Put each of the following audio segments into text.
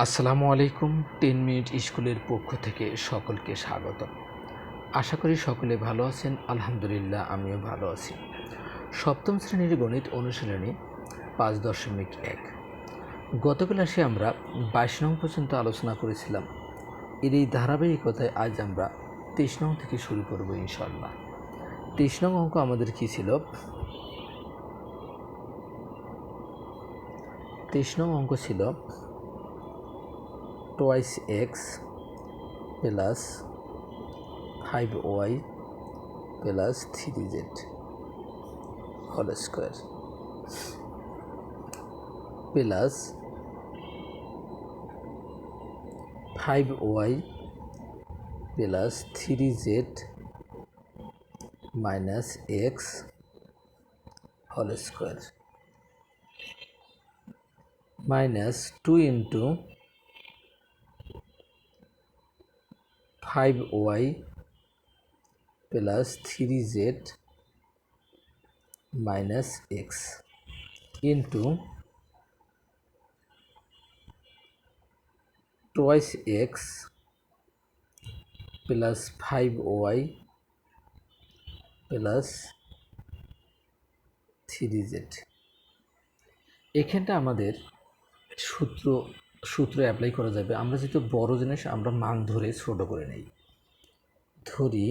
আসসালামু আলাইকুম। 10 মিনিট স্কুলের পক্ষ থেকে সকলকে স্বাগত। আশা করি সকলে ভালো আছেন। আলহামদুলিল্লাহ আমিও ভালো আছি। সপ্তম শ্রেণীর গণিত অনুশীলনী 5.1। গত ক্লাসে আমরা 22 নং পর্যন্ত আলোচনা করেছিলাম। এর এই ধারাবাহিকতায় আজ আমরা 23 নং থেকে শুরু করব ইনশাআল্লাহ। 23 নং অঙ্ক আমাদের কী ছিল? 23 নং অঙ্ক ছিল twice x plus 5y plus 3z whole square plus 5y plus 3z minus x whole square minus 2 into 5y plus 3z minus x into twice x plus 5y plus 3z। এখানটা আমাদের সূত্র অ্যাপ্লাই করা যাবে। আমরা যেহেতু বড় জিনিস আমরা মান ধরে ছোট করে নেই। ধরি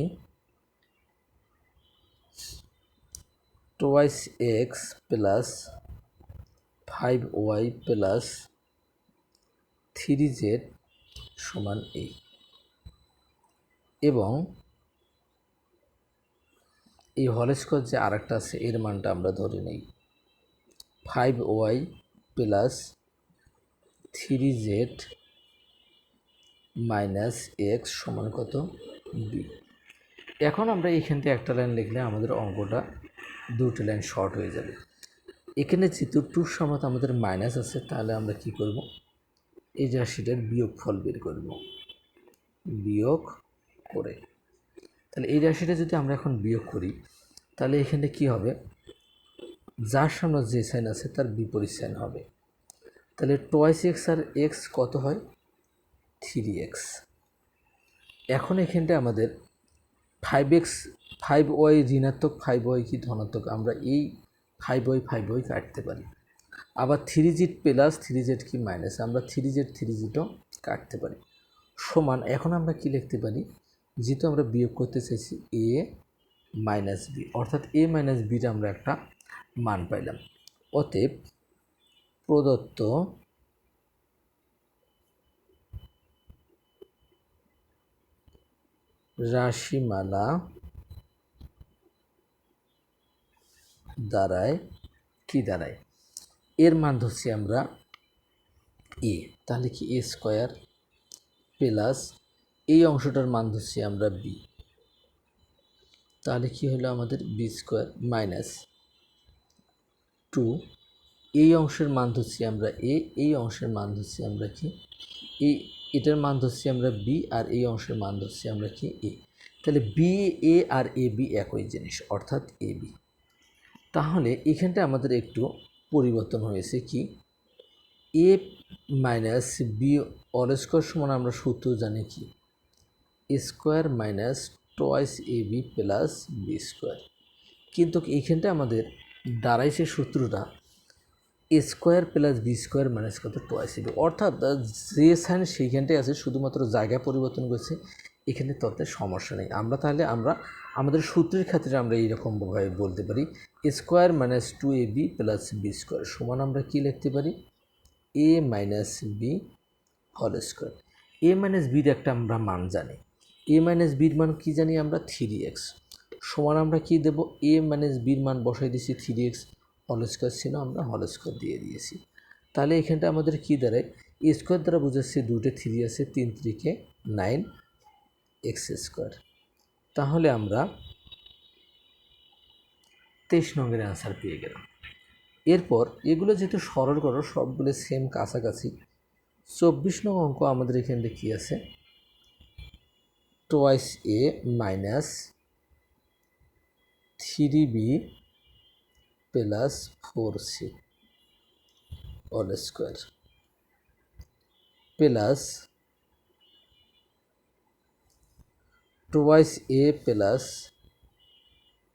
twice x plus 5y plus 3z সমান a এবং এই হল স্কোয়ার যে আরেকটা আছে এর মানটা আমরা ধরে নেই 5y plus 3z minus x সমান কত b। এখন আমরা এইখান থেকে একটা লাইন লিখলে আমাদের অঙ্কটা দুটো লাইন শর্ট হয়ে যাবে। এখানে যেহেতু টুর সমাত আমাদের মাইনাস আছে তাহলে আমরা কি করব, এই রাশিটার বিয়োগফল বের করব। বিয়োগ করে তাহলে এই রাশিটা যদি আমরা এখন বিয়োগ করি তাহলে এখানে কি হবে, যার সামনে যে সাইন আছে তার বিপরীত সাইন হবে। তাহলে টয়েস এক্স আর এক্স কত হয় 3x। এখন এখানটা আমাদের 5x 5y ঋণাত্মক 5y কি ধনাত্মক, আমরা এই 5y কাটতে পারি। আবার 3z প্লাস 3z কি মাইনাস, আমরা 3zও কাটতে পারি। সমান এখন আমরা কি লিখতে পারি, যেহেতু আমরা বিয়োগ করতে চাইছি a মাইনাস বি, অর্থাৎ a মাইনাস বির আমরা একটা মান পাইলাম। অতএব প্রদত্ত রাশিমালা দ্বারায় কি দাঁড়ায়, এর মান ধরছি আমরা এ, তাহলে কি এ স্কোয়ার প্লাস এই অংশটার মান ধরছি আমরা বি, তাহলে কি হলো আমাদের বি স্কোয়ার মাইনাস 2, এই অংশের মান ধরছি আমরা এ, এই অংশের মান ধরছি আমরা কি এটার মান ধরছি আমরা বি, আর এই অংশের মান ধরছি আমরা কি এ। তাহলে B A R A B একই জিনিস, অর্থাৎ এ বি। তাহলে এখানটা আমাদের একটু পরিবর্তন হয়েছে কি, A minus B all square সমান আমরা সূত্র জানি কি A square minus twice A B plus B square. কিন্তু এইখানটা আমাদের দাঁড়াইছে সূত্রটা A square plus B square minus কত টয়েস এ বি, অর্থাৎ যে সাইন সেইখানটাই আছে, শুধুমাত্র জায়গা পরিবর্তন করেছে। এখানে তত সমস্যা নেই। আমরা তাহলে আমাদের সূত্রের ক্ষেত্রে আমরা এইরকমভাবে বলতে পারি A square minus 2ab plus B square সমান আমরা কী লিখতে পারি A minus B whole square. A minus বির একটা আমরা মান জানি, এ মাইনাস বির মান কী জানি আমরা 3x সমান আমরা কি দেব, এ মাইনাস বির মান বসাই দিয়েছি 3x, হোল স্কোয়ার ছিল আমরা হোল স্কোয়ার দিয়ে দিয়েছি। তাহলে এখানটা আমাদের কী দাঁড়ায়, এ স্কোয়ার দ্বারা বুঝাচ্ছি 2টে 3 আছে, 3 3 9 এক্স স্কোয়ার। তাহলে আমরা 23 নংয়ের অ্যান্সার পেয়ে গেলাম। এরপর এগুলো যেহেতু সরল করো সবগুলো সেম কাছাকাছি। 24 নং অঙ্ক আমাদের এখানে কী আছে, twice A minus 3b plus 4c all square plus twice A plus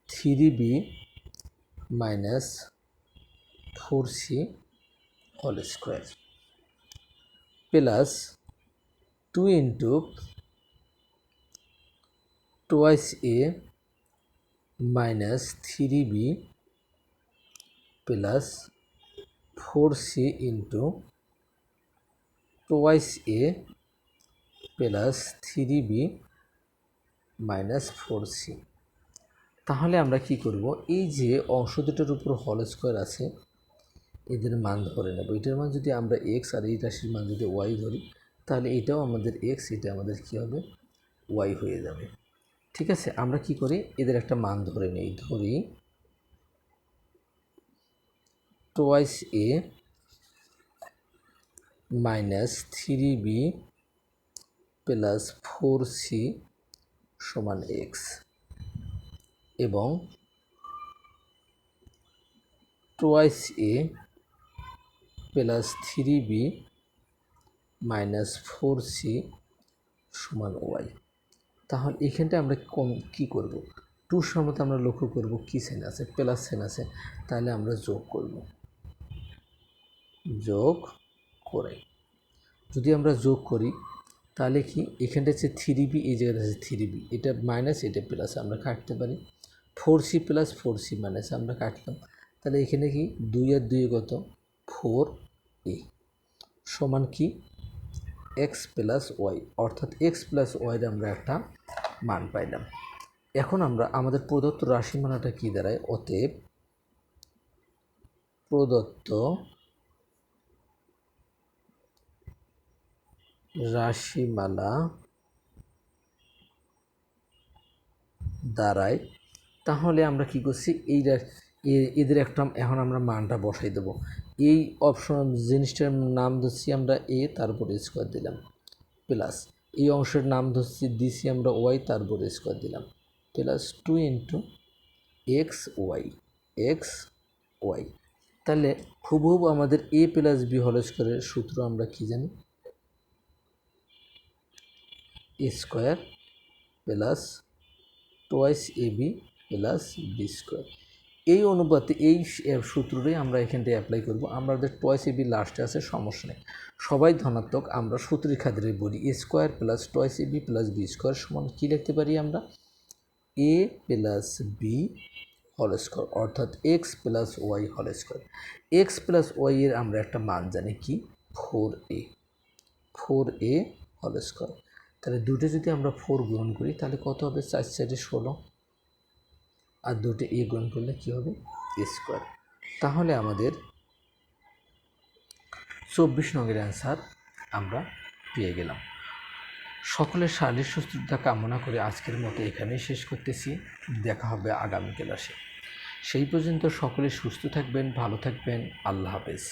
3b minus 4c whole square plus 2 into twice A minus 3b plus 4c into twice A plus 3b minus 4c। তাহলে আমরা কি করব, এই যে অংশ দুটোর উপর whole square আছে এদের মান ধরে নেব। এটার মান যদি আমরা এক্স আর এই রাশির মান যদি ওয়াই ধরি, তাহলে এটাও আমাদের এক্স, এটা আমাদের কী হবে, ওয়াই হয়ে যাবে। ঠিক আছে, আমরা কি করি, এদের একটা মান ধরে নেই। ধরি twice A minus 3b plus 4c সমান এক্স এবং twice A plus 3b minus 4c সমান ওয়াই। তাহলে এখানটা আমরা কী করব, টুর সময় আমরা লক্ষ্য করব কী সেন আছে, প্লাস সেন আছে, তাহলে আমরা যোগ করব। যোগ করে যদি আমরা যোগ করি তাহলে কি, এখানটা হচ্ছে 3b, এই জায়গাটা আছে 3b, এটা মাইনাস এটা প্লাস, আমরা কাটতে পারি 4c প্লাস 4c মাইনাস আমরা কাটলাম। তাহলে এখানে কি 2 আর 2 কত, 4a সমান কি এক্স প্লাস ওয়াই, অর্থাৎ এক্স প্লাস ওয়াইয়ের আমরা একটা মান পাইলাম। এখন আমরা আমাদের প্রদত্ত রাশিমালাটা কি দাঁড়ায়, অতএব প্রদত্ত রাশিমালা দাঁড়ায়। তাহলে আমরা কি করছি, এদের একটা এখন আমরা মানটা বসাই দেবো। এই অপশন জিনিসটার নাম ধরছি আমরা এ, তারপর স্কোয়ার দিলাম, প্লাস এই অংশের নাম ধরছি দিছি আমরা ওয়াই, তারপর স্কোয়ার দিলাম, প্লাস 2 ইন্টু এক্স ওয়াই। তাহলে হুবহু আমাদের এ প্লাস বি হোল স্কোয়ারের সূত্র আমরা কি জানি, এ square plus twice a B plus B square. এই অনুপাতে এই সূত্রটাই আমরা এখানটায় অ্যাপ্লাই করব। আমাদের টোয়াইস এ বি লাস্টে আছে, সমস্যা নেই, সবাই ধনাত্মক, আমরা সূত্রের খাতিরে বলি a square plus twice a B plus B square সমান কী লিখতে পারি আমরা, a plus b whole square, অর্থাৎ x plus y whole square. X plus y এর আমরা একটা মান জানি কি, 4a হোল স্কোয়ার। তাহলে দুটো যদি আমরা 4 গ্রহণ করি তাহলে কত হবে, 4 4 16, আর দুটো এ গ্রহণ করলে কি হবে, এ স্কোয়ার। তাহলে আমাদের 24 নংয়ের অ্যান্সার আমরা পেয়ে গেলাম। সকলের শারীরিক সুস্থতা কামনা করে আজকের মতো এখানেই শেষ করতেছি। দেখা হবে আগামী ক্লাসে। সেই পর্যন্ত সকলে সুস্থ থাকবেন, ভালো থাকবেন। আল্লাহ হাফেজ।